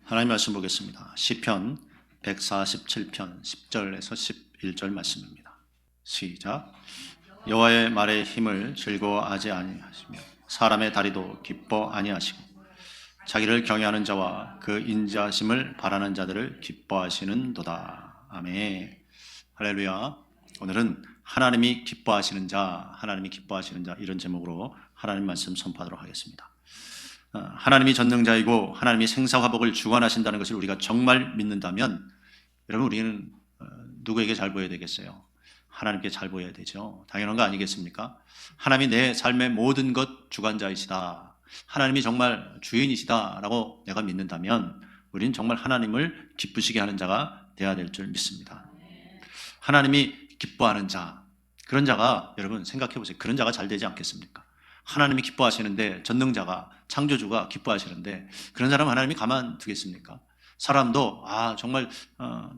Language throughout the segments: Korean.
하나님 말씀 보겠습니다. 시편 147편 10절에서 11절 말씀입니다. 시작. 여호와의 말에 힘을 즐거워하지 아니하시며 사람의 다리도 기뻐 아니하시고 자기를 경외하는 자와 그 인자심을 바라는 자들을 기뻐하시는도다. 아멘. 할렐루야. 오늘은 하나님이 기뻐하시는 자, 이런 제목으로 하나님 말씀 선포하도록 하겠습니다. 하나님이 전능자이고 하나님이 생사화복을 주관하신다는 것을 우리가 정말 믿는다면 여러분 우리는 누구에게 잘 보여야 되겠어요? 하나님께 잘 보여야 되죠. 당연한 거 아니겠습니까? 하나님이 내 삶의 모든 것 주관자이시다, 하나님이 정말 주인이시다라고 내가 믿는다면 우리는 정말 하나님을 기쁘시게 하는 자가 되어야 될 줄 믿습니다. 하나님이 기뻐하는 자, 그런 자가 여러분 생각해 보세요. 그런 자가 잘 되지 않겠습니까? 하나님이 기뻐하시는데, 전능자가, 창조주가 기뻐하시는데 그런 사람 하나님이 가만 두겠습니까? 사람도 정말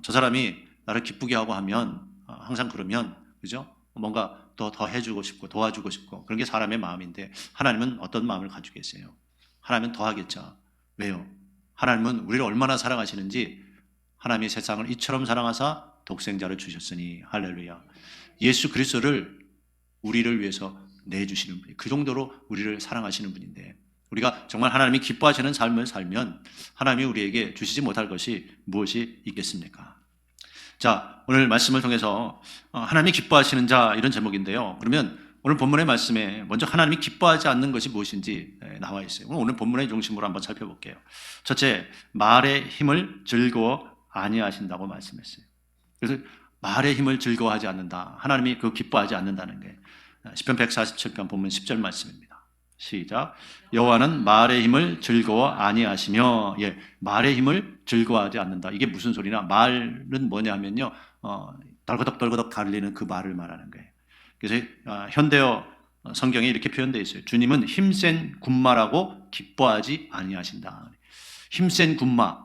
저 사람이 나를 기쁘게 하고 하면 항상 그러면, 그죠? 뭔가 더 해주고 싶고 도와주고 싶고, 그런 게 사람의 마음인데 하나님은 어떤 마음을 가지고 계세요? 하나님은 더 하겠죠. 왜요? 하나님은 우리를 얼마나 사랑하시는지, 하나님이 세상을 이처럼 사랑하사 독생자를 주셨으니, 할렐루야. 예수 그리스도를 우리를 위해서 내주시는 분이, 그 정도로 우리를 사랑하시는 분인데, 우리가 정말 하나님이 기뻐하시는 삶을 살면 하나님이 우리에게 주시지 못할 것이 무엇이 있겠습니까? 자, 오늘 말씀을 통해서 하나님이 기뻐하시는 자, 이런 제목인데요. 그러면 오늘 본문의 말씀에 먼저 하나님이 기뻐하지 않는 것이 무엇인지 나와 있어요. 오늘 본문의 중심으로 한번 살펴볼게요. 첫째, 말의 힘을 즐거워 아니하신다고 말씀했어요. 그래서 말의 힘을 즐거워하지 않는다, 하나님이 그 기뻐하지 않는다는 게 시편 147편 본문 10절 말씀입니다. 시작. 여호와는 말의 힘을 즐거워 아니하시며, 말의 힘을 즐거워하지 않는다. 이게 무슨 소리나? 말은 뭐냐 하면요, 덜거덕 달리는 그 말을 말하는 거예요. 그래서 현대어 성경에 이렇게 표현되어 있어요. 주님은 힘센 군마라고 기뻐하지 아니하신다. 힘센 군마,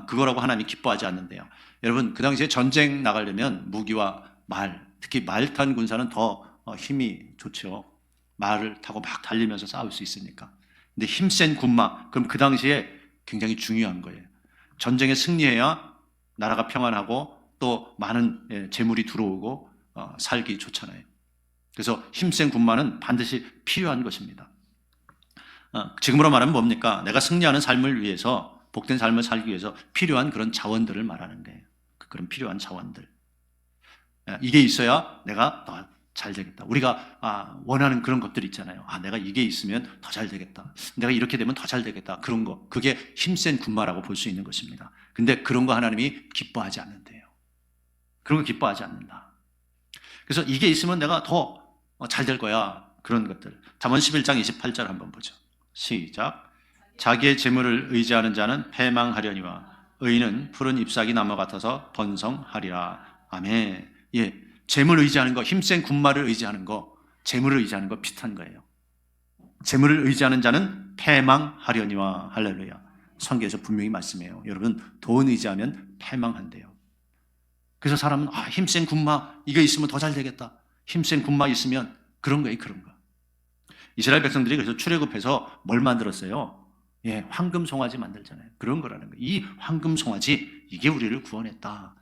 그거라고 하나님이 기뻐하지 않는데요. 여러분, 그 당시에 전쟁 나가려면 무기와 말, 특히 말 탄 군사는 더 힘이 좋죠. 말을 타고 막 달리면서 싸울 수 있으니까. 근데 힘센 군마, 그럼 그 당시에 굉장히 중요한 거예요. 전쟁에 승리해야 나라가 평안하고 또 많은 재물이 들어오고 살기 좋잖아요. 그래서 힘센 군마는 반드시 필요한 것입니다. 지금으로 말하면 뭡니까? 내가 승리하는 삶을 위해서, 복된 삶을 살기 위해서 필요한 그런 자원들을 말하는 거예요. 그런 필요한 자원들. 이게 있어야 내가 더 잘 되겠다. 우리가 원하는 그런 것들이 있잖아요. 내가 이게 있으면 더 잘 되겠다. 내가 이렇게 되면 더 잘 되겠다. 그런 거. 그게 힘센 군마라고 볼 수 있는 것입니다. 근데 그런 거 하나님이 기뻐하지 않는데요. 그런 거 기뻐하지 않는다. 그래서 이게 있으면 내가 더 잘 될 거야. 그런 것들. 잠언 11장 28절 한번 보죠. 시작. 자기의 재물을 의지하는 자는 패망하려니와 의인은 푸른 잎사귀 나무 같아서 번성하리라. 아멘. 재물을 의지하는 거, 힘센 군마를 의지하는 거, 재물을 의지하는 거 비슷한 거예요. 재물을 의지하는 자는 패망하려니와, 할렐루야. 성경에서 분명히 말씀해요. 여러분, 돈 의지하면 패망한대요. 그래서 사람은 힘센 군마, 이거 있으면 더 잘 되겠다. 힘센 군마 있으면 그런 거예요, 그런 거. 이스라엘 백성들이 그래서 출애굽해서 뭘 만들었어요? 황금 송아지 만들잖아요. 그런 거라는 거예요. 이 황금 송아지, 이게 우리를 구원했다.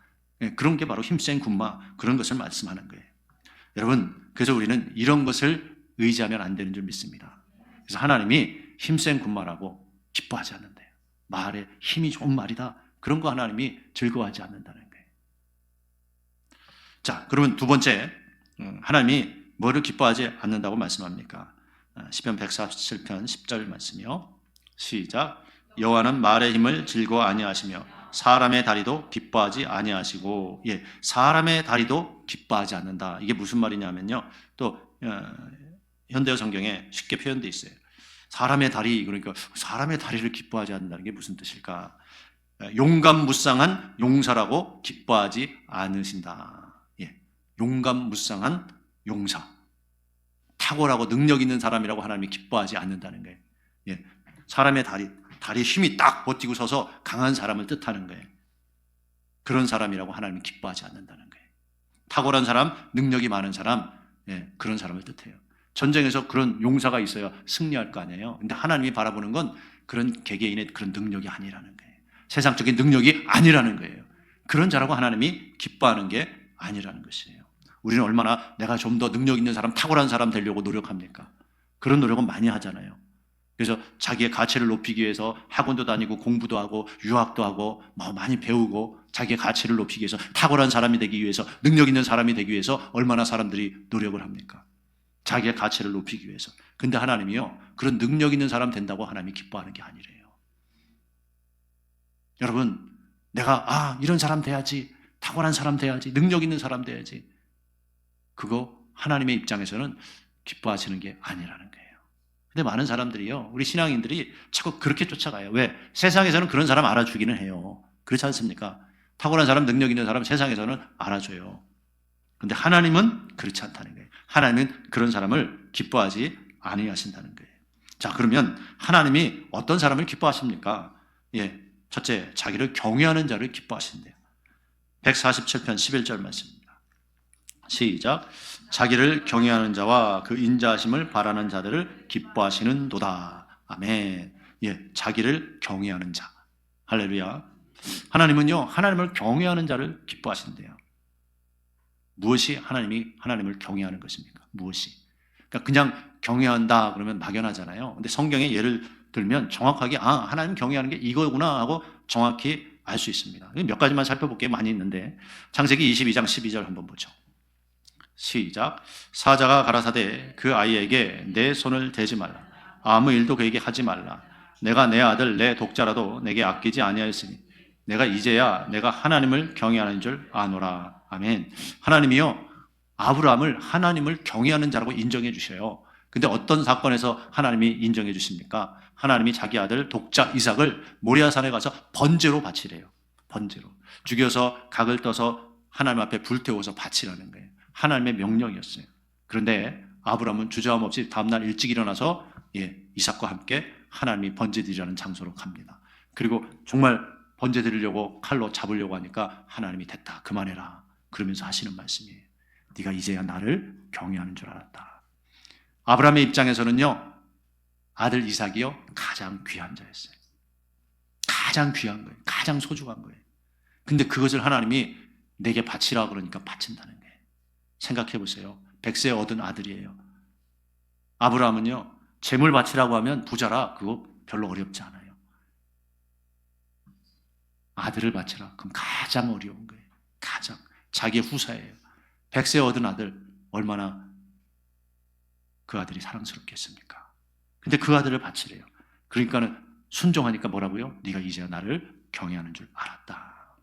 그런 게 바로 힘센 군마, 그런 것을 말씀하는 거예요. 여러분, 그래서 우리는 이런 것을 의지하면 안 되는 줄 믿습니다. 그래서 하나님이 힘센 군마라고 기뻐하지 않는데요. 말에 힘이 좋은 말이다, 그런 거 하나님이 즐거워하지 않는다는 거예요. 자, 그러면 두 번째, 하나님이 뭐를 기뻐하지 않는다고 말씀합니까? 시편 147편 10절 말씀이요. 시작. 여호와는 말의 힘을 즐거워 아니하시며 사람의 다리도 기뻐하지 아니하시고. 사람의 다리도 기뻐하지 않는다. 이게 무슨 말이냐면요, 또 현대어 성경에 쉽게 표현되어 있어요. 사람의 다리, 그러니까 사람의 다리를 기뻐하지 않는다는 게 무슨 뜻일까? 용감무쌍한 용사라고 기뻐하지 않으신다. 용감무쌍한 용사, 탁월하고 능력 있는 사람이라고 하나님이 기뻐하지 않는다는 거예요. 사람의 다리에 힘이 딱 버티고 서서 강한 사람을 뜻하는 거예요. 그런 사람이라고 하나님이 기뻐하지 않는다는 거예요. 탁월한 사람, 능력이 많은 사람, 그런 사람을 뜻해요. 전쟁에서 그런 용사가 있어야 승리할 거 아니에요. 근데 하나님이 바라보는 건 그런 개개인의 그런 능력이 아니라는 거예요. 세상적인 능력이 아니라는 거예요. 그런 자라고 하나님이 기뻐하는 게 아니라는 것이에요. 우리는 얼마나 내가 좀 더 능력 있는 사람, 탁월한 사람 되려고 노력합니까? 그런 노력은 많이 하잖아요. 그래서 자기의 가치를 높이기 위해서 학원도 다니고 공부도 하고 유학도 하고 많이 배우고 자기의 가치를 높이기 위해서 탁월한 사람이 되기 위해서 능력 있는 사람이 되기 위해서 얼마나 사람들이 노력을 합니까? 자기의 가치를 높이기 위해서. 근데 하나님이요, 그런 능력 있는 사람 된다고 하나님이 기뻐하는 게 아니래요. 여러분, 내가 이런 사람 돼야지, 탁월한 사람 돼야지, 능력 있는 사람 돼야지, 그거 하나님의 입장에서는 기뻐하시는 게 아니라는 거예요. 근데 많은 사람들이요, 우리 신앙인들이 자꾸 그렇게 쫓아가요. 왜? 세상에서는 그런 사람 알아주기는 해요. 그렇지 않습니까? 탁월한 사람, 능력 있는 사람 세상에서는 알아줘요. 근데 하나님은 그렇지 않다는 거예요. 하나님은 그런 사람을 기뻐하지 아니하신다는 거예요. 자, 그러면 하나님이 어떤 사람을 기뻐하십니까? 첫째, 자기를 경외하는 자를 기뻐하신대요. 147편 11절 말씀입니다. 시작. 자기를 경외하는 자와 그 인자하심을 바라는 자들을 기뻐하시는도다. 아멘. 자기를 경외하는 자. 할렐루야. 하나님은요, 하나님을 경외하는 자를 기뻐하신대요. 무엇이 하나님을 경외하는 것입니까? 무엇이? 그러니까 그냥 경외한다 그러면 막연하잖아요. 근데 성경에 예를 들면 정확하게 하나님 경외하는 게 이거구나 하고 정확히 알 수 있습니다. 몇 가지만 살펴볼게요. 많이 있는데 창세기 22장 12절 한번 보죠. 시작. 사자가 가라사대 그 아이에게 내 손을 대지 말라. 아무 일도 그에게 하지 말라. 내가 내 아들 내 독자라도 내게 아끼지 아니하였으니 내가 이제야 내가 하나님을 경외하는 줄 아노라. 아멘. 하나님이요, 아브라함을 하나님을 경외하는 자라고 인정해 주셔요. 근데 어떤 사건에서 하나님이 인정해 주십니까? 하나님이 자기 아들 독자 이삭을 모리아산에 가서 번제로 바치래요. 번제로. 죽여서 각을 떠서 하나님 앞에 불태워서 바치라는 거예요. 하나님의 명령이었어요. 그런데 아브라함은 주저함 없이 다음날 일찍 일어나서 이삭과 함께 하나님이 번제 드리라는 장소로 갑니다. 그리고 정말 번제 드리려고 칼로 잡으려고 하니까 하나님이 됐다, 그만해라 그러면서 하시는 말씀이에요. 네가 이제야 나를 경외하는 줄 알았다. 아브라함의 입장에서는요, 아들 이삭이요 가장 귀한 자였어요. 가장 귀한 거예요. 가장 소중한 거예요. 근데 그것을 하나님이 내게 바치라 그러니까 바친다는 거예요. 생각해 보세요. 100세 얻은 아들이에요. 아브라함은요, 재물 바치라고 하면 부자라 그거 별로 어렵지 않아요. 아들을 바치라 그럼 가장 어려운 거예요. 가장 자기의 후사예요. 100세 얻은 아들, 얼마나 그 아들이 사랑스럽겠습니까? 근데 그 아들을 바치래요. 그러니까는 순종하니까 뭐라고요? 네가 이제야 나를 경외하는 줄 알았다.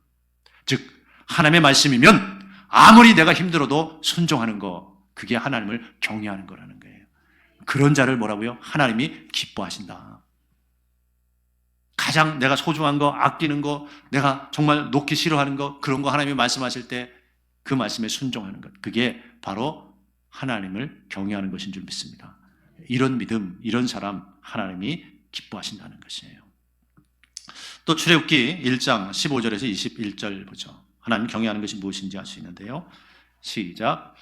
즉 하나님의 말씀이면 아무리 내가 힘들어도 순종하는 거, 그게 하나님을 경외하는 거라는 거예요. 그런 자를 뭐라고요? 하나님이 기뻐하신다. 가장 내가 소중한 거, 아끼는 거, 내가 정말 놓기 싫어하는 거, 그런 거 하나님이 말씀하실 때 그 말씀에 순종하는 것, 그게 바로 하나님을 경외하는 것인 줄 믿습니다. 이런 믿음, 이런 사람 하나님이 기뻐하신다는 것이에요. 또 출애굽기 1장 15절에서 21절 보죠. 하나님 경외하는 것이 무엇인지 알 수 있는데요. 시작.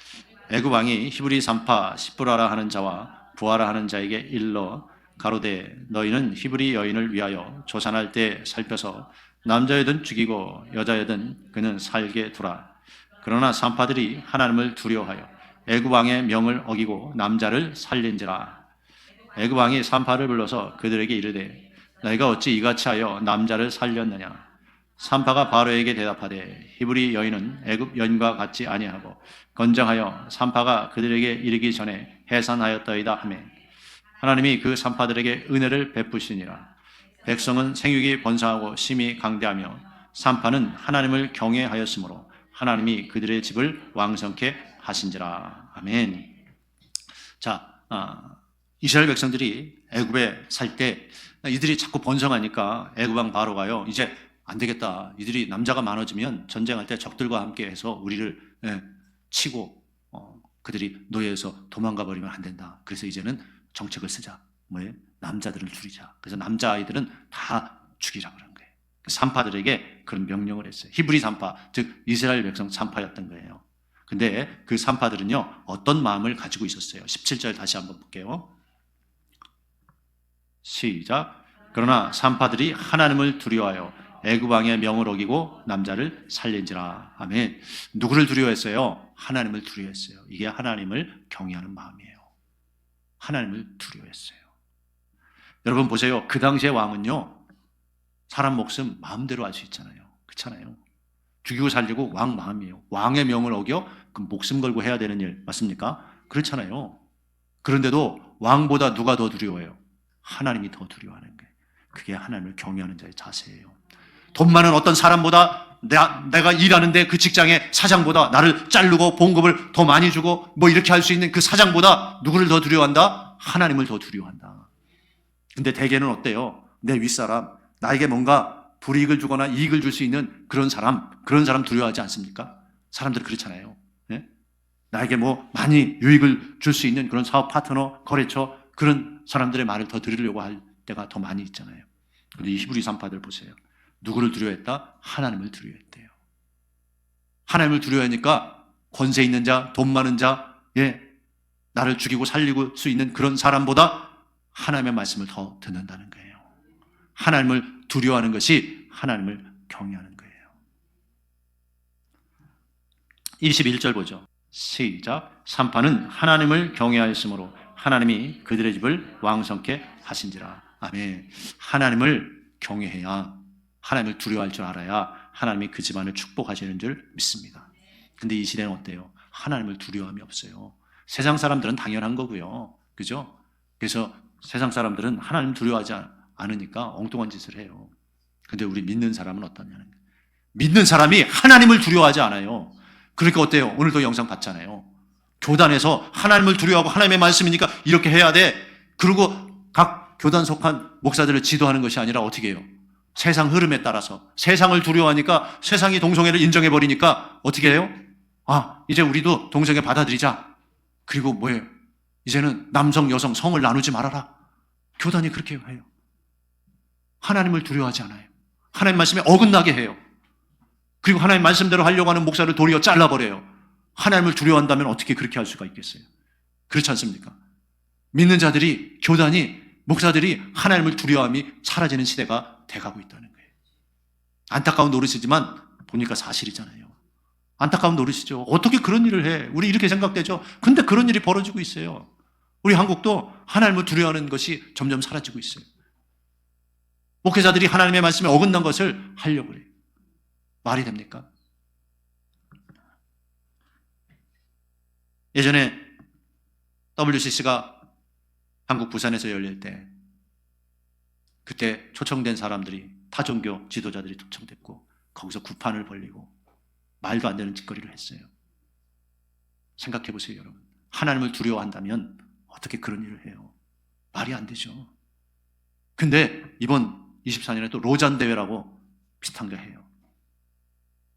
애굽 왕이 히브리 산파 시브라라 하는 자와 부하라 하는 자에게 일러 가로되 너희는 히브리 여인을 위하여 조산할 때 살펴서 남자여든 죽이고 여자여든 그는 살게 두라. 그러나 산파들이 하나님을 두려워하여 애굽 왕의 명을 어기고 남자를 살린지라. 애굽 왕이 산파를 불러서 그들에게 이르되 너희가 어찌 이같이 하여 남자를 살렸느냐. 산파가 바로에게 대답하되 히브리 여인은 애굽 여인과 같지 아니하고 건장하여 산파가 그들에게 이르기 전에 해산하였더이다 하며 하나님이 그 산파들에게 은혜를 베푸시니라. 백성은 생육이 번성하고 심히 강대하며 산파는 하나님을 경외하였으므로 하나님이 그들의 집을 왕성케 하신지라. 아멘. 자, 이스라엘 백성들이 애굽에 살 때 이들이 자꾸 번성하니까 애굽 왕 바로가요, 이제 안 되겠다. 이들이 남자가 많아지면 전쟁할 때 적들과 함께 해서 우리를 치고 그들이 노예에서 도망가 버리면 안 된다. 그래서 이제는 정책을 쓰자. 뭐예요? 남자들을 줄이자. 그래서 남자아이들은 다 죽이라 그런 거예요. 산파들에게 그런 명령을 했어요. 히브리 산파, 즉 이스라엘 백성 산파였던 거예요. 근데 그 산파들은요, 어떤 마음을 가지고 있었어요? 17절 다시 한번 볼게요. 시작. 그러나 산파들이 하나님을 두려워하여 애굽 왕의 명을 어기고 남자를 살린지라. 아멘. 누구를 두려워했어요? 하나님을 두려워했어요. 이게 하나님을 경외하는 마음이에요. 하나님을 두려워했어요. 여러분 보세요. 그 당시의 왕은요, 사람 목숨 마음대로 할 수 있잖아요. 그렇잖아요. 죽이고 살리고 왕 마음이에요. 왕의 명을 어겨 그 목숨 걸고 해야 되는 일 맞습니까? 그렇잖아요. 그런데도 왕보다 누가 더 두려워해요? 하나님이 더 두려워하는 거예요. 그게 하나님을 경외하는 자의 자세예요. 돈 많은 어떤 사람보다 내가 일하는데 그 직장의 사장보다 나를 자르고 봉급을 더 많이 주고 뭐 이렇게 할 수 있는 그 사장보다 누구를 더 두려워한다? 하나님을 더 두려워한다. 근데 대개는 어때요? 내 윗사람, 나에게 뭔가 불이익을 주거나 이익을 줄 수 있는 그런 사람 두려워하지 않습니까? 사람들이 그렇잖아요. 네? 나에게 뭐 많이 유익을 줄 수 있는 그런 사업 파트너, 거래처, 그런 사람들의 말을 더 들으려고 할 때가 더 많이 있잖아요. 그런데 이 히브리 산파들 보세요. 누구를 두려워했다? 하나님을 두려워했대요. 하나님을 두려워하니까 권세 있는 자, 돈 많은 자, 나를 죽이고 살리고 수 있는 그런 사람보다 하나님의 말씀을 더 듣는다는 거예요. 하나님을 두려워하는 것이 하나님을 경외하는 거예요. 21절 보죠. 시작. 산파는 하나님을 경외하였으므로 하나님이 그들의 집을 왕성케 하신지라. 아멘. 하나님을 경외해야, 하나님을 두려워할 줄 알아야 하나님이 그 집안을 축복하시는 줄 믿습니다. 근데 이 시대는 어때요? 하나님을 두려움이 없어요. 세상 사람들은 당연한 거고요. 그죠? 그래서 세상 사람들은 하나님 두려워하지 않으니까 엉뚱한 짓을 해요. 근데 우리 믿는 사람은 어떠냐는 거예요. 믿는 사람이 하나님을 두려워하지 않아요. 그러니까 어때요? 오늘도 영상 봤잖아요. 교단에서 하나님을 두려워하고 하나님의 말씀이니까 이렇게 해야 돼. 그리고 각 교단 속한 목사들을 지도하는 것이 아니라 어떻게 해요? 세상 흐름에 따라서 세상을 두려워하니까 세상이 동성애를 인정해버리니까 어떻게 해요? 이제 우리도 동성애 받아들이자. 그리고 뭐예요? 이제는 남성, 여성, 성을 나누지 말아라. 교단이 그렇게 해요. 하나님을 두려워하지 않아요. 하나님 말씀에 어긋나게 해요. 그리고 하나님 말씀대로 하려고 하는 목사를 도리어 잘라버려요. 하나님을 두려워한다면 어떻게 그렇게 할 수가 있겠어요? 그렇지 않습니까? 믿는 자들이, 교단이, 목사들이 하나님을 두려워함이 사라지는 시대가 돼가고 있다는 거예요. 안타까운 노릇이지만 보니까 사실이잖아요. 안타까운 노릇이죠. 어떻게 그런 일을 해? 우리 이렇게 생각되죠. 근데 그런 일이 벌어지고 있어요. 우리 한국도 하나님을 두려워하는 것이 점점 사라지고 있어요. 목회자들이 하나님의 말씀에 어긋난 것을 하려고 해요. 말이 됩니까? 예전에 WCC가 한국 부산에서 열릴 때 그때 초청된 사람들이 타종교 지도자들이 초청됐고 거기서 구판을 벌리고 말도 안 되는 짓거리를 했어요. 생각해 보세요, 여러분. 하나님을 두려워한다면 어떻게 그런 일을 해요? 말이 안 되죠. 근데 이번 24년에 또 로잔 대회라고 비슷한 거 해요.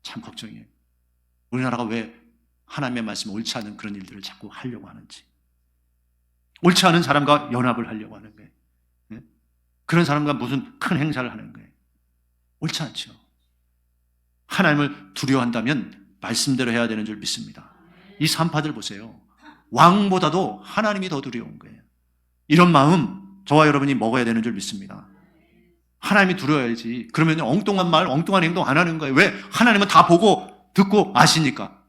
참 걱정이에요. 우리나라가 왜 하나님의 말씀이 옳지 않은 그런 일들을 자꾸 하려고 하는지. 옳지 않은 사람과 연합을 하려고 하는 거예요. 그런 사람과 무슨 큰 행사를 하는 거예요. 옳지 않죠. 하나님을 두려워한다면 말씀대로 해야 되는 줄 믿습니다. 이 산파들 보세요. 왕보다도 하나님이 더 두려운 거예요. 이런 마음 저와 여러분이 먹어야 되는 줄 믿습니다. 하나님이 두려워야지. 그러면 엉뚱한 말, 엉뚱한 행동 안 하는 거예요. 왜? 하나님은 다 보고 듣고 아시니까.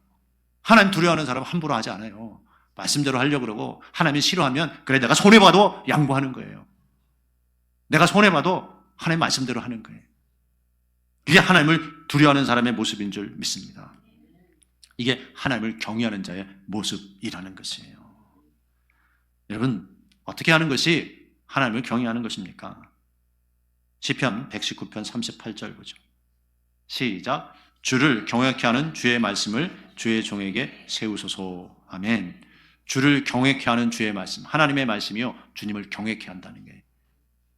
하나님 두려워하는 사람은 함부로 하지 않아요. 말씀대로 하려고 그러고 하나님이 싫어하면 그래 내가 손해봐도 양보하는 거예요. 내가 손해봐도 하나님 말씀대로 하는 거예요. 이게 하나님을 두려워하는 사람의 모습인 줄 믿습니다. 이게 하나님을 경외하는 자의 모습이라는 것이에요. 여러분 어떻게 하는 것이 하나님을 경외하는 것입니까? 시편 119편 38절 보죠. 시작. 주를 경외케 하는 주의 말씀을 주의 종에게 세우소서. 아멘. 주를 경외케 하는 주의 말씀. 하나님의 말씀이요. 주님을 경외케 한다는 게.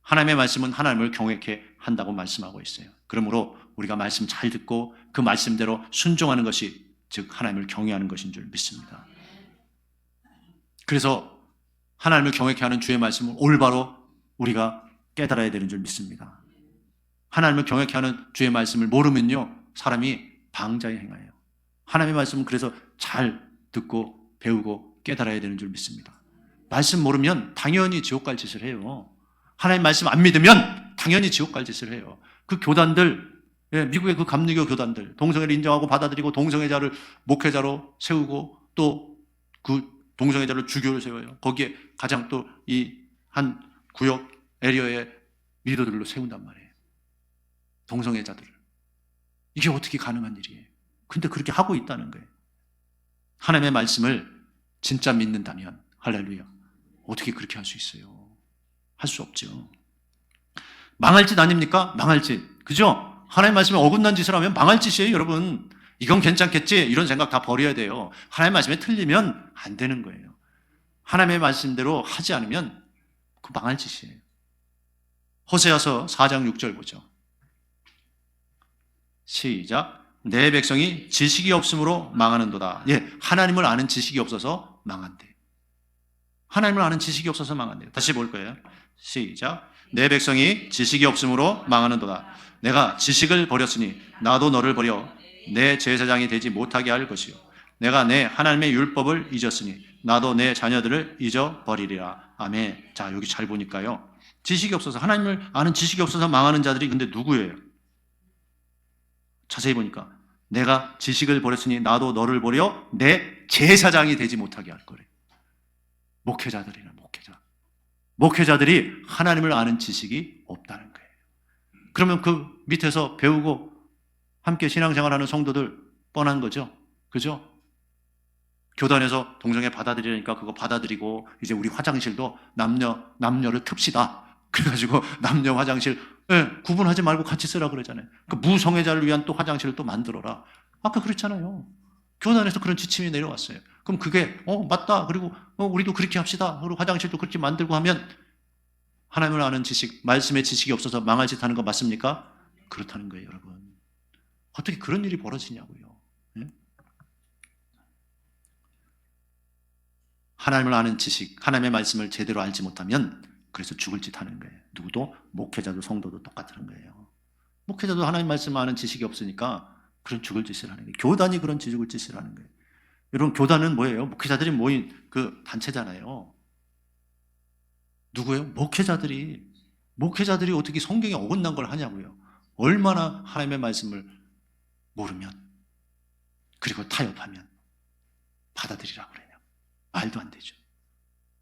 하나님의 말씀은 하나님을 경외케 한다고 말씀하고 있어요. 그러므로 우리가 말씀 잘 듣고 그 말씀대로 순종하는 것이 즉 하나님을 경외하는 것인 줄 믿습니다. 그래서 하나님을 경외케 하는 주의 말씀을 올바로 우리가 깨달아야 되는 줄 믿습니다. 하나님을 경외케 하는 주의 말씀을 모르면요 사람이 방자에 행하여요. 하나님의 말씀은 그래서 잘 듣고 배우고 깨달아야 되는 줄 믿습니다. 말씀 모르면 당연히 지옥 갈 짓을 해요. 하나님 말씀 안 믿으면 당연히 지옥 갈 짓을 해요. 그 교단들 미국의 그 감리교 교단들, 동성애를 인정하고 받아들이고 동성애자를 목회자로 세우고 또 그 동성애자를 주교를 세워요. 거기에 가장 또 이 한 구역 에리어의 리더들로 세운단 말이에요. 동성애자들을. 이게 어떻게 가능한 일이에요? 근데 그렇게 하고 있다는 거예요. 하나님의 말씀을 진짜 믿는다면, 할렐루야, 어떻게 그렇게 할 수 있어요? 할 수 없죠. 망할 짓 아닙니까? 망할 짓. 그죠? 하나님 말씀에 어긋난 짓을 하면 망할 짓이에요, 여러분. 이건 괜찮겠지? 이런 생각 다 버려야 돼요. 하나님 말씀에 틀리면 안 되는 거예요. 하나님의 말씀대로 하지 않으면 그 망할 짓이에요. 호세아서 4장 6절 보죠. 시작. 내 백성이 지식이 없으므로 망하는도다. 예, 하나님을 아는 지식이 없어서 망한대. 하나님을 아는 지식이 없어서 망한대요. 다시 볼 거예요. 시작. 내 백성이 지식이 없으므로 망하는도다. 내가 지식을 버렸으니 나도 너를 버려 내 제사장이 되지 못하게 할 것이요. 내가 내 하나님의 율법을 잊었으니 나도 내 자녀들을 잊어버리리라. 아멘. 자, 여기 잘 보니까요. 지식이 없어서, 하나님을 아는 지식이 없어서 망하는 자들이 근데 누구예요? 자세히 보니까 내가 지식을 버렸으니 나도 너를 버려 내 제사장이 되지 못하게 할 거래. 목회자들이나 목회자들이 하나님을 아는 지식이 없다는 거예요. 그러면 그 밑에서 배우고 함께 신앙생활하는 성도들 뻔한 거죠. 그죠? 교단에서 동성애 받아들이니까 그거 받아들이고 이제 우리 화장실도 남녀를 틉시다. 그래가지고 남녀 화장실 구분하지 말고 같이 쓰라 그러잖아요. 그 무성애자를 위한 또 화장실을 또 만들어라. 아까 그랬잖아요. 교단에서 그런 지침이 내려왔어요. 그럼 그게 맞다. 그리고 우리도 그렇게 합시다. 그리고 화장실도 그렇게 만들고 하면 하나님을 아는 지식, 말씀의 지식이 없어서 망할 짓 하는 거 맞습니까? 그렇다는 거예요, 여러분. 어떻게 그런 일이 벌어지냐고요. 예? 하나님을 아는 지식, 하나님의 말씀을 제대로 알지 못하면 그래서 죽을 짓 하는 거예요. 누구도, 목회자도 성도도 똑같은 거예요. 목회자도 하나님 말씀 아는 지식이 없으니까 그런 죽을 짓을 하는 거예요. 교단이 그런 죽을 짓을 하는 거예요. 여러분, 교단은 뭐예요? 목회자들이 모인 그 단체잖아요. 누구예요? 목회자들이 어떻게 성경에 어긋난 걸 하냐고요. 얼마나 하나님의 말씀을 모르면, 그리고 타협하면 받아들이라고 그러냐. 말도 안 되죠.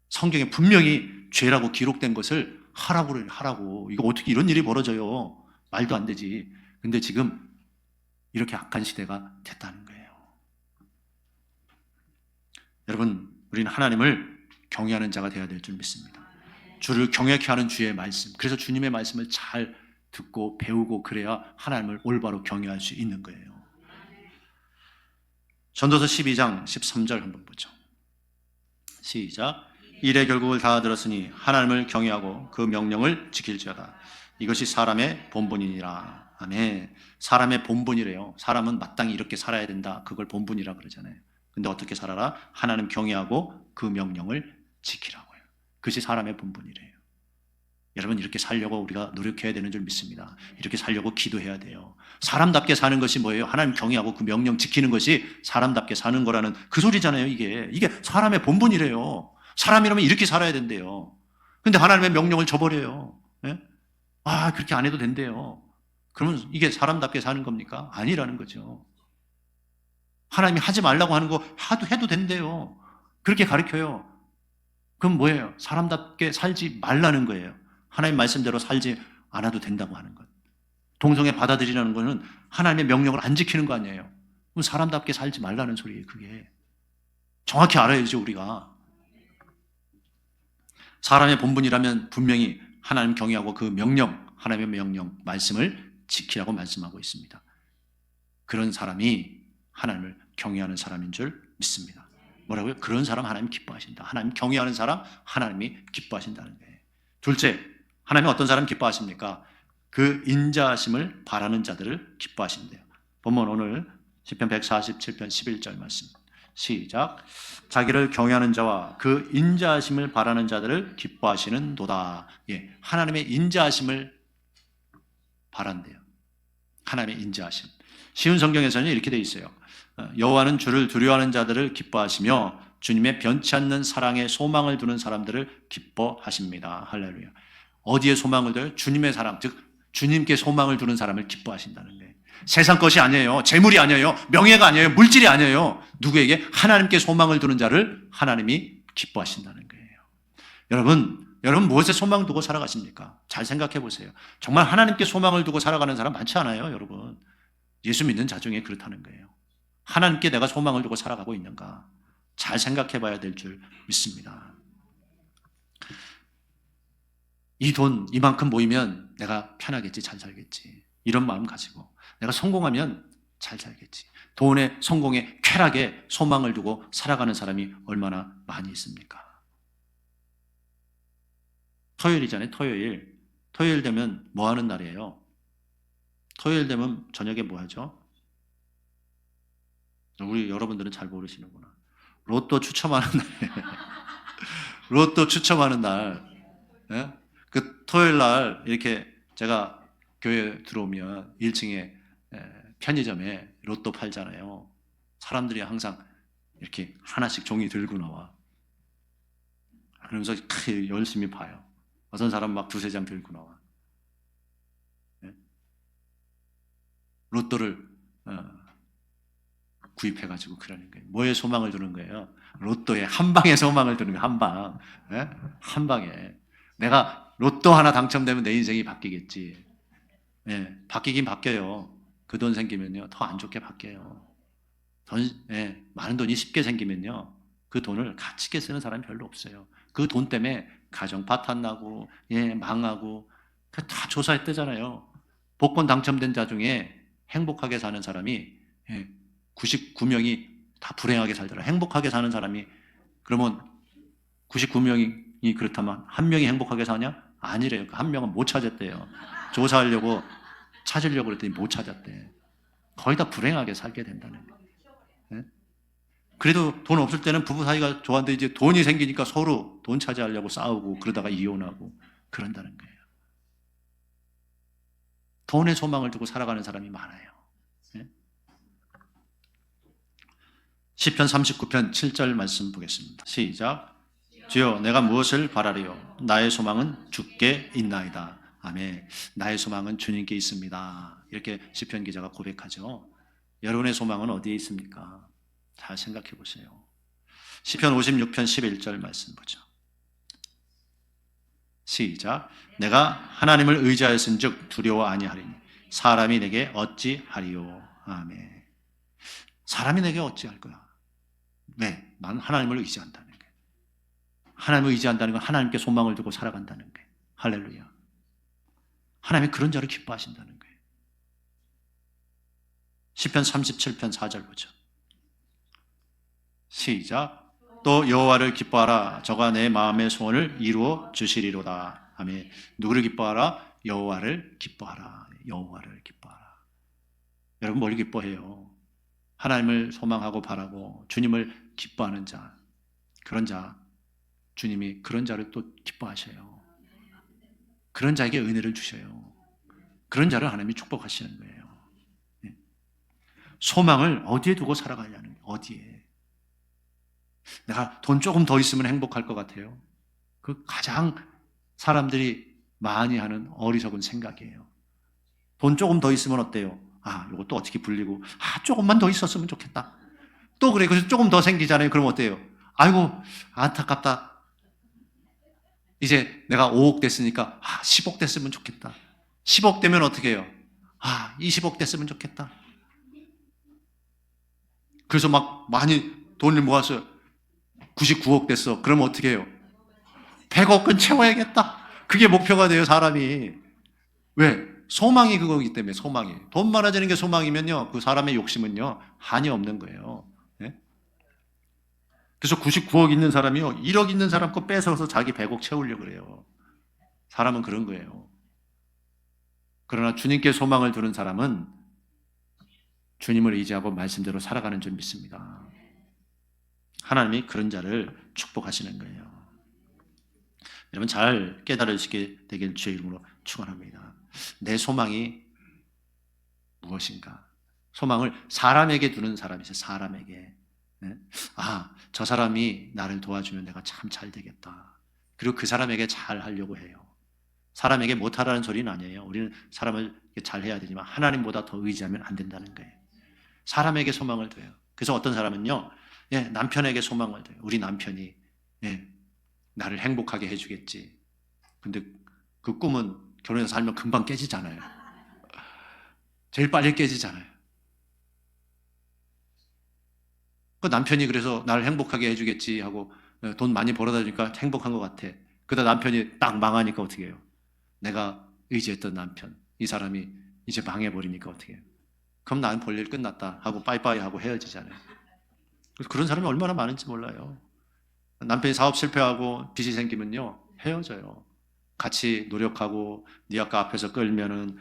성경에 분명히 죄라고 기록된 것을 하라고 그래요. 하라고. 이거 어떻게 이런 일이 벌어져요? 말도 안 되지. 근데 지금 이렇게 악한 시대가 됐다는 거예요. 여러분, 우리는 하나님을 경외하는 자가 되어야 될 줄 믿습니다. 주를 경외케 하는 주의 말씀. 그래서 주님의 말씀을 잘 듣고 배우고 그래야 하나님을 올바로 경외할 수 있는 거예요. 전도서 12장 13절 한번 보죠. 시작. 일의 결국을 다 들었으니 하나님을 경외하고 그 명령을 지킬지어다. 이것이 사람의 본분이니라. 아멘. 사람의 본분이래요. 사람은 마땅히 이렇게 살아야 된다. 그걸 본분이라 그러잖아요. 근데 어떻게 살아라? 하나님 경외하고 그 명령을 지키라고요. 그것이 사람의 본분이래요. 여러분, 이렇게 살려고 우리가 노력해야 되는 줄 믿습니다. 이렇게 살려고 기도해야 돼요. 사람답게 사는 것이 뭐예요? 하나님 경외하고 그 명령 지키는 것이 사람답게 사는 거라는 그 소리잖아요. 이게 사람의 본분이래요. 사람이라면 이렇게 살아야 된대요. 근데 하나님의 명령을 저버려요. 예? 그렇게 안 해도 된대요. 그러면 이게 사람답게 사는 겁니까? 아니라는 거죠. 하나님이 하지 말라고 하는 거 해도 된대요. 그렇게 가르쳐요. 그럼 뭐예요? 사람답게 살지 말라는 거예요. 하나님 말씀대로 살지 않아도 된다고 하는 것. 동성애 받아들이라는 거는 하나님의 명령을 안 지키는 거 아니에요. 그럼 사람답게 살지 말라는 소리예요. 그게 정확히 알아야죠. 우리가 사람의 본분이라면 분명히 하나님 경외하고 그 명령, 하나님의 명령, 말씀을 지키라고 말씀하고 있습니다. 그런 사람이 하나님을 경외하는 사람인 줄 믿습니다. 뭐라고요? 그런 사람 하나님 기뻐하신다. 하나님 경외하는 사람 하나님이 기뻐하신다는 거예요. 둘째, 하나님은 어떤 사람 기뻐하십니까? 그 인자하심을 바라는 자들을 기뻐하신대요. 본문 오늘 시편 147편 11절 말씀. 시작. 자기를 경외하는 자와 그 인자하심을 바라는 자들을 기뻐하시는도다. 예, 하나님의 인자하심을 바란대요. 하나님의 인자하심. 쉬운 성경에서는 이렇게 돼 있어요. 여호와는 주를 두려워하는 자들을 기뻐하시며 주님의 변치 않는 사랑에 소망을 두는 사람들을 기뻐하십니다. 할렐루야. 어디에 소망을 둬요? 주님의 사랑, 즉 주님께 소망을 두는 사람을 기뻐하신다는 거예요. 세상 것이 아니에요. 재물이 아니에요. 명예가 아니에요. 물질이 아니에요. 누구에게? 하나님께 소망을 두는 자를 하나님이 기뻐하신다는 거예요. 여러분 무엇에 소망을 두고 살아가십니까? 잘 생각해 보세요. 정말 하나님께 소망을 두고 살아가는 사람 많지 않아요, 여러분. 예수 믿는 자 중에 그렇다는 거예요. 하나님께 내가 소망을 두고 살아가고 있는가? 잘 생각해 봐야 될 줄 믿습니다. 이 돈 이만큼 모이면 내가 편하겠지, 잘 살겠지. 이런 마음 가지고 내가 성공하면 잘 살겠지. 돈에, 성공에, 쾌락에 소망을 두고 살아가는 사람이 얼마나 많이 있습니까? 토요일이잖아요, 토요일. 토요일 되면 뭐 하는 날이에요? 토요일 되면 저녁에 뭐 하죠? 우리 여러분들은 잘 모르시는구나. 로또 추첨하는 날이에요. 로또 추첨하는 날. 예? 그 토요일 날 이렇게 제가 교회 들어오면 1층에 편의점에 로또 팔잖아요. 사람들이 항상 이렇게 하나씩 종이 들고 나와. 그러면서 열심히 봐요. 어떤 사람 막 두세 장 들고 나와. 로또를 구입해가지고 그러는 거예요. 뭐에 소망을 두는 거예요? 로또에 한 방에 소망을 두는 거예요. 한 방. 한 방에. 내가 로또 하나 당첨되면 내 인생이 바뀌겠지. 바뀌긴 바뀌어요. 그 돈 생기면요. 더 안 좋게 바뀌어요. 많은 돈이 쉽게 생기면요. 그 돈을 가치 있게 쓰는 사람이 별로 없어요. 그 돈 때문에 가정 파탄 나고, 망하고, 다 조사했대잖아요. 복권 당첨된 자 중에 행복하게 사는 사람이 99명이 다 불행하게 살더라. 행복하게 사는 사람이, 그러면 99명이 그렇다면 한 명이 행복하게 사냐? 아니래요. 한 명은 못 찾았대요. 조사하려고 찾으려고 그랬더니 못 찾았대. 거의 다 불행하게 살게 된다는 거예요. 그래도 돈 없을 때는 부부 사이가 좋았는데 이제 돈이 생기니까 서로 돈 차지하려고 싸우고 그러다가 이혼하고 그런다는 거예요. 돈에 소망을 두고 살아가는 사람이 많아요. 시편 39편 7절 말씀 보겠습니다. 시작. 주여 내가 무엇을 바라리요? 나의 소망은 주께 있나이다. 아멘. 나의 소망은 주님께 있습니다. 이렇게 시편 기자가 고백하죠. 여러분의 소망은 어디에 있습니까? 잘 생각해 보세요. 시편 56편 11절 말씀 보죠. 시작. 내가 하나님을 의지하였은즉 두려워 아니하리니 사람이 내게 어찌하리요. 아멘. 사람이 내게 어찌할 거야? 왜? 나는 하나님을 의지한다는 거예요. 하나님을 의지한다는 건 하나님께 소망을 두고 살아간다는 거예요. 할렐루야. 하나님이 그런 자를 기뻐하신다는 거예요. 시편 37편 4절 보죠. 시작. 또 여호와를 기뻐하라. 저가 내 마음의 소원을 이루어 주시리로다. 아멘. 누구를 기뻐하라? 여호와를 기뻐하라. 여호와를 기뻐하라. 여러분 뭘 기뻐해요? 하나님을 소망하고 바라고 주님을 기뻐하는 자, 그런 자, 주님이 그런 자를 또 기뻐하셔요. 그런 자에게 은혜를 주셔요. 그런 자를 하나님이 축복하시는 거예요. 소망을 어디에 두고 살아가냐는 거예요. 어디에. 내가 돈 조금 더 있으면 행복할 것 같아요. 그 가장 사람들이 많이 하는 어리석은 생각이에요. 돈 조금 더 있으면 어때요? 이것도 어떻게 불리고, 조금만 더 있었으면 좋겠다. 또 그래. 그래서 조금 더 생기잖아요. 그럼 어때요? 아이고, 안타깝다. 이제 내가 5억 됐으니까, 10억 됐으면 좋겠다. 10억 되면 어떻게 해요? 20억 됐으면 좋겠다. 그래서 막 많이 돈을 모았어요. 99억 됐어. 그럼 어떻게 해요? 100억은 채워야겠다. 그게 목표가 돼요, 사람이. 왜? 소망이 그거기 때문에, 소망이. 돈 많아지는 게 소망이면요, 그 사람의 욕심은요, 한이 없는 거예요. 그래서 99억 있는 사람이요, 1억 있는 사람 거 뺏어서 자기 100억 채우려고 그래요. 사람은 그런 거예요. 그러나 주님께 소망을 두는 사람은 주님을 의지하고 말씀대로 살아가는 줄 믿습니다. 하나님이 그런 자를 축복하시는 거예요. 여러분 잘 깨달으시게 되길 주의 이름으로 축원합니다. 내 소망이 무엇인가? 소망을 사람에게 두는 사람이 있어요. 사람에게. 저 사람이 나를 도와주면 내가 참 잘 되겠다. 그리고 그 사람에게 잘 하려고 해요. 사람에게 못하라는 소리는 아니에요. 우리는 사람을 잘해야 되지만 하나님보다 더 의지하면 안 된다는 거예요. 사람에게 소망을 둬요. 그래서 어떤 사람은요, 남편에게 소망을 둬요. 우리 남편이 나를 행복하게 해주겠지. 근데 그 꿈은 결혼해서 살면 금방 깨지잖아요. 제일 빨리 깨지잖아요. 그 남편이 그래서 나를 행복하게 해주겠지 하고 돈 많이 벌어다 주니까 행복한 것 같아. 그러다 남편이 딱 망하니까 어떻게 해요? 내가 의지했던 남편, 이 사람이 이제 망해버리니까 어떻게 해요? 그럼 나는 볼일 끝났다 하고 빠이빠이 하고 헤어지잖아요. 그런 사람이 얼마나 많은지 몰라요. 남편이 사업 실패하고 빚이 생기면요, 헤어져요. 같이 노력하고 네 아까 앞에서 끌면은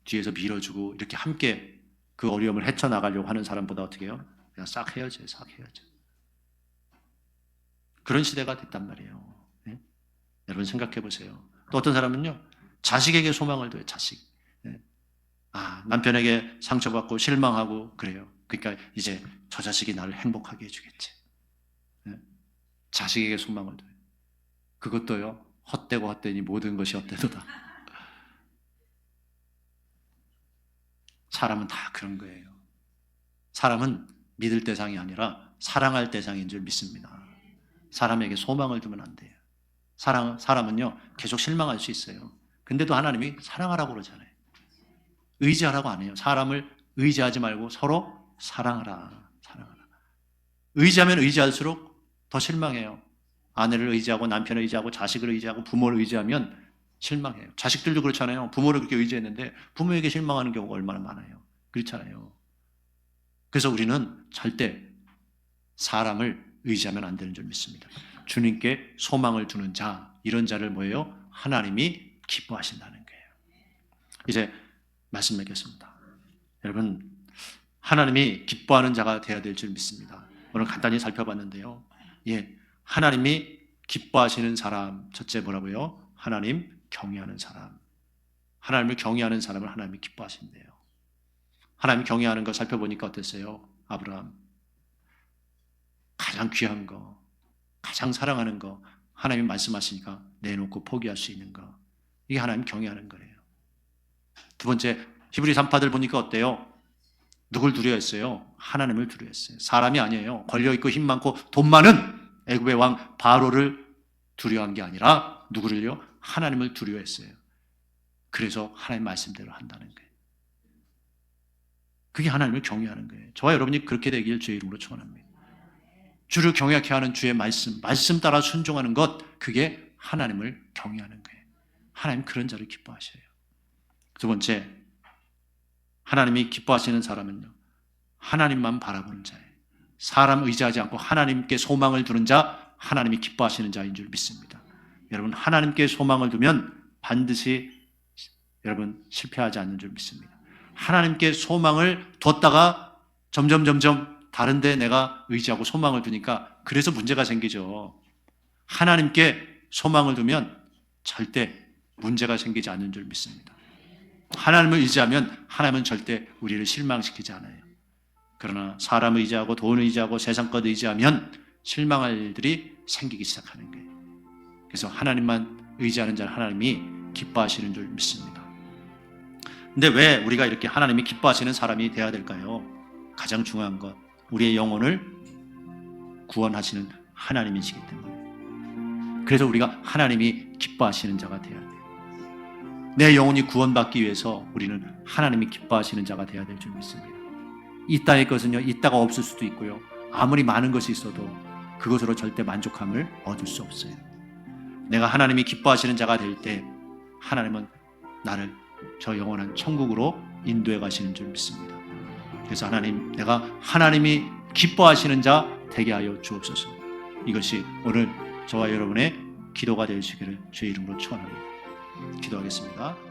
뒤에서 밀어주고 이렇게 함께 그 어려움을 헤쳐나가려고 하는 사람보다 어떻게 해요? 그냥 싹 헤어져요. 싹 헤어져. 그런 시대가 됐단 말이에요. 여러분 생각해 보세요. 또 어떤 사람은요, 자식에게 소망을 둬요. 자식. 남편에게 상처받고 실망하고 그래요. 그러니까 이제 저 자식이 나를 행복하게 해주겠지. 자식에게 소망을 둬요. 그것도요, 헛되고 헛되니 모든 것이 헛되도다. 사람은 다 그런 거예요. 사람은 믿을 대상이 아니라 사랑할 대상인 줄 믿습니다. 사람에게 소망을 두면 안 돼요. 사람은요, 계속 실망할 수 있어요. 근데도 하나님이 사랑하라고 그러잖아요. 의지하라고 안 해요. 사람을 의지하지 말고 서로 사랑하라. 사랑하라. 의지하면 의지할수록 더 실망해요. 아내를 의지하고 남편을 의지하고 자식을 의지하고 부모를 의지하면 실망해요. 자식들도 그렇잖아요. 부모를 그렇게 의지했는데 부모에게 실망하는 경우가 얼마나 많아요. 그렇잖아요. 그래서 우리는 절대 사람을 의지하면 안 되는 줄 믿습니다. 주님께 소망을 두는 자, 이런 자를 뭐예요? 하나님이 기뻐하신다는 거예요. 이제 말씀 맺겠습니다. 여러분, 하나님이 기뻐하는 자가 되어야 될 줄 믿습니다. 오늘 간단히 살펴봤는데요. 하나님이 기뻐하시는 사람, 첫째 뭐라고요? 하나님 경외하는 사람. 하나님을 경외하는 사람을 하나님이 기뻐하신대요. 하나님 경외하는 거 살펴보니까 어땠어요? 아브라함. 가장 귀한 거, 가장 사랑하는 거, 하나님이 말씀하시니까 내놓고 포기할 수 있는 거. 이게 하나님 경외하는 거예요. 두 번째, 히브리 산파들 보니까 어때요? 누굴 두려워했어요? 하나님을 두려워했어요. 사람이 아니에요. 권력있고 힘 많고 돈 많은 애굽의 왕 바로를 두려워한 게 아니라 누구를요? 하나님을 두려워했어요. 그래서 하나님 말씀대로 한다는 거예요. 그게 하나님을 경외하는 거예요. 저와 여러분이 그렇게 되길 주의 이름으로 축원합니다. 주를 경외케 하는 주의 말씀 따라 순종하는 것, 그게 하나님을 경외하는 거예요. 하나님 그런 자를 기뻐하셔요. 두 번째, 하나님이 기뻐하시는 사람은요, 하나님만 바라보는 자예요. 사람 의지하지 않고 하나님께 소망을 두는 자, 하나님이 기뻐하시는 자인 줄 믿습니다. 여러분, 하나님께 소망을 두면 반드시 여러분 실패하지 않는 줄 믿습니다. 하나님께 소망을 뒀다가 점점 다른 데 내가 의지하고 소망을 두니까 그래서 문제가 생기죠. 하나님께 소망을 두면 절대 문제가 생기지 않는 줄 믿습니다. 하나님을 의지하면 하나님은 절대 우리를 실망시키지 않아요. 그러나 사람을 의지하고 돈을 의지하고 세상 것 의지하면 실망할 일들이 생기기 시작하는 거예요. 그래서 하나님만 의지하는 자를 하나님이 기뻐하시는 줄 믿습니다. 근데 왜 우리가 이렇게 하나님이 기뻐하시는 사람이 되어야 될까요? 가장 중요한 것, 우리의 영혼을 구원하시는 하나님이시기 때문에. 그래서 우리가 하나님이 기뻐하시는 자가 되어야 돼요. 내 영혼이 구원받기 위해서 우리는 하나님이 기뻐하시는 자가 되어야 될 줄 믿습니다. 이 땅의 것은요, 있다가 없을 수도 있고요, 아무리 많은 것이 있어도 그것으로 절대 만족함을 얻을 수 없어요. 내가 하나님이 기뻐하시는 자가 될 때 하나님은 나를 저 영원한 천국으로 인도해 가시는 줄 믿습니다. 그래서 하나님, 내가 하나님이 기뻐하시는 자 되게 하여 주옵소서. 이것이 오늘 저와 여러분의 기도가 되시기를 주의 이름으로 축원합니다. 기도하겠습니다.